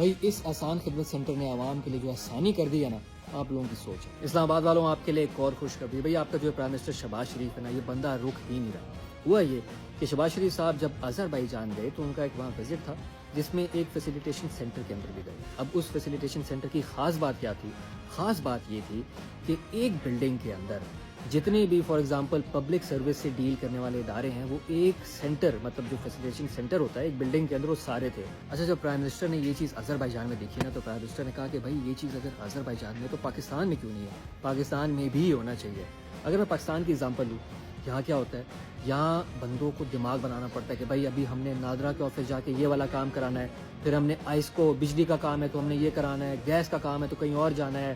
بھائی اس آسان خدمت سینٹر نے عوام کے لیے جو آسانی کر دی ہے نا، آپ لوگوں کی سوچ ہے۔ اسلام آباد والوں آپ کے لیے ایک اور خوشخبری، بھائی آپ کا جو پرائم منسٹر شہباز شریف ہے نا، یہ بندہ رک ہی نہیں رہا۔ ہوا یہ کہ شہباز شریف صاحب جب آذربائیجان گئے تو ان کا ایک وہاں وزٹ تھا، جس میں ایک فیسیلیٹیشن سینٹر کے اندر بھی گئے۔ اب اس فیسیلیٹیشن سینٹر کی خاص بات کیا تھی؟ خاص بات یہ تھی کہ ایک بلڈنگ کے اندر جتنے بھی فار ایگزامپل پبلک سروس سے ڈیل کرنے والے ادارے ہیں، وہ ایک سینٹر، مطلب جو فیسیلیٹیشن سینٹر ہوتا ہے ایک بلڈنگ کے اندر، وہ سارے تھے۔ اچھا، جب پرائم منسٹر نے یہ چیز آذربائیجان میں دیکھی نا، تو پرائم منسٹر نے کہا کہ بھائی یہ چیز اگر آذربائیجان میں تو پاکستان میں کیوں نہیں ہے؟ پاکستان میں بھی ہونا چاہیے۔ اگر میں پاکستان کی اگزامپل لوں، یہاں کیا ہوتا ہے، یہاں بندوں کو دماغ بنانا پڑتا ہے کہ بھائی ابھی ہم نے نادرا کے آفس جا کے یہ والا کام کرانا ہے، پھر ہم نے آئس کو بجلی کا کام ہے تو ہم نے یہ کرانا ہے، گیس کا کام ہے تو کہیں اور جانا ہے،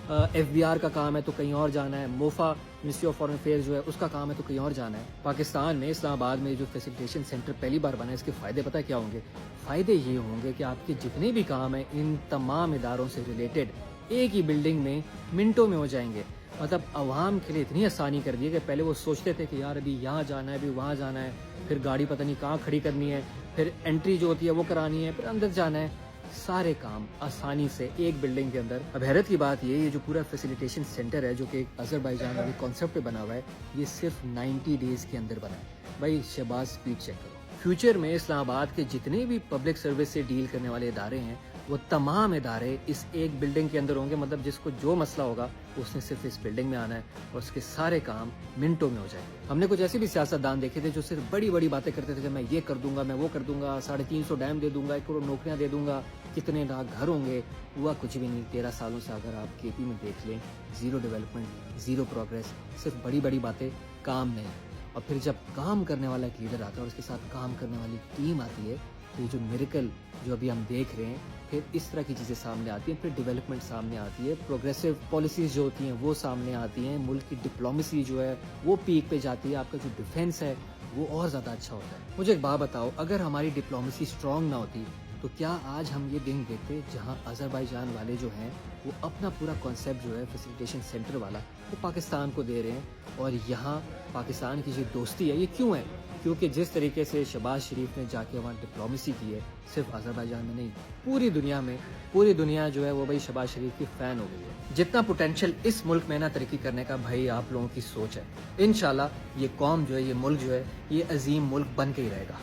ایف بی آر کا کام ہے تو کہیں اور جانا ہے، موفا منسٹری آف فارن افیئرز جو ہے اس کا کام ہے تو کہیں اور جانا ہے۔ پاکستان میں اسلام آباد میں جو فیسیلیٹیشن سینٹر پہلی بار بنا ہے، اس کے فائدے پتہ کیا ہوں گے؟ فائدے یہ ہوں گے کہ آپ کے جتنے بھی کام ہیں ان تمام اداروں سے ریلیٹڈ ایک ہی بلڈنگ میں منٹوں میں ہو جائیں گے۔ مطلب عوام کے لیے اتنی آسانی کر دی ہے کہ پہلے وہ سوچتے تھے کہ یار ابھی یہاں جانا ہے، ابھی وہاں جانا ہے، پھر گاڑی پتہ نہیں کہاں کھڑی کرنی ہے، پھر انٹری جو ہوتی ہے وہ کرانی ہے، پھر اندر جانا ہے۔ سارے کام آسانی سے ایک بلڈنگ کے اندر۔ اب حیرت کی بات یہ جو پورا فیسیلیٹیشن سینٹر ہے، جو کہ ایک آذربائیجان والی کانسیپٹ پہ بنا ہوا ہے، یہ صرف 90 ڈیز کے اندر بنا ہے۔ بھائی شہباز سپیڈ چیک کرو۔ فیوچر میں اسلام آباد کے جتنے بھی پبلک سروس سے ڈیل کرنے والے ادارے ہیں، وہ تمام ادارے اس ایک بلڈنگ کے اندر ہوں گے۔ مطلب جس کو جو مسئلہ ہوگا اس نے صرف اس بلڈنگ میں آنا ہے اور اس کے سارے کام منٹوں میں ہو جائیں گے۔ ہم نے کچھ ایسے بھی سیاستدان دیکھے تھے جو صرف بڑی بڑی باتیں کرتے تھے کہ میں یہ کر دوں گا، میں وہ کر دوں گا، 350 ڈیم دے دوں گا، 1 کروڑ نوکریاں دے دوں گا، کتنے لاکھ گھر ہوں گے۔ ہوا کچھ بھی نہیں۔ 13 سالوں سے اگر آپ کے پی میں دیکھ لیں، زیرو ڈیولپمنٹ، زیرو پروگریس، صرف بڑی بڑی باتیں، کام نہیں۔ اور پھر جب کام کرنے والا ایک لیڈر آتا ہے اور اس کے ساتھ کام کرنے والی ٹیم آتی ہے، تو یہ جو میریکل جو ابھی ہم دیکھ رہے ہیں، پھر اس طرح کی چیزیں سامنے آتی ہیں، پھر ڈیولپمنٹ سامنے آتی ہے، پروگریسو پالیسیز جو ہوتی ہیں وہ سامنے آتی ہیں، ملک کی ڈپلومیسی جو ہے وہ پیک پہ جاتی ہے، آپ کا جو ڈیفینس ہے وہ اور زیادہ اچھا ہوتا ہے۔ مجھے ایک بات بتاؤ، اگر ہماری ڈپلومیسی اسٹرانگ نہ ہوتی تو کیا آج ہم یہ دن دیکھتے جہاں آذربائیجان والے جو ہیں وہ اپنا پورا کانسیپٹ جو ہے فیسیلیٹیشن سینٹر والا وہ پاکستان کو دے رہے ہیں، اور یہاں پاکستان کی جو دوستی ہے یہ کیوں ہے؟ کیونکہ جس طریقے سے شہباز شریف نے جا کے وہاں ڈپلومیسی کی ہے، صرف آذربائیجان میں نہیں، پوری دنیا میں، پوری دنیا جو ہے وہ بھائی شہباز شریف کی فین ہو گئی ہے۔ جتنا پوٹینشیل اس ملک میں نا ترقی کرنے کا، بھائی آپ لوگوں کی سوچ ہے۔ انشاءاللہ یہ قوم جو ہے، یہ ملک جو ہے، یہ عظیم ملک بن کے ہی رہے گا۔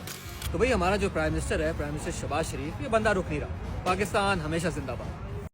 تو بھئی ہمارا جو پرائم منسٹر ہے، پرائم منسٹر شہباز شریف، یہ بندہ رک نہیں رہا۔ پاکستان ہمیشہ زندہ باد۔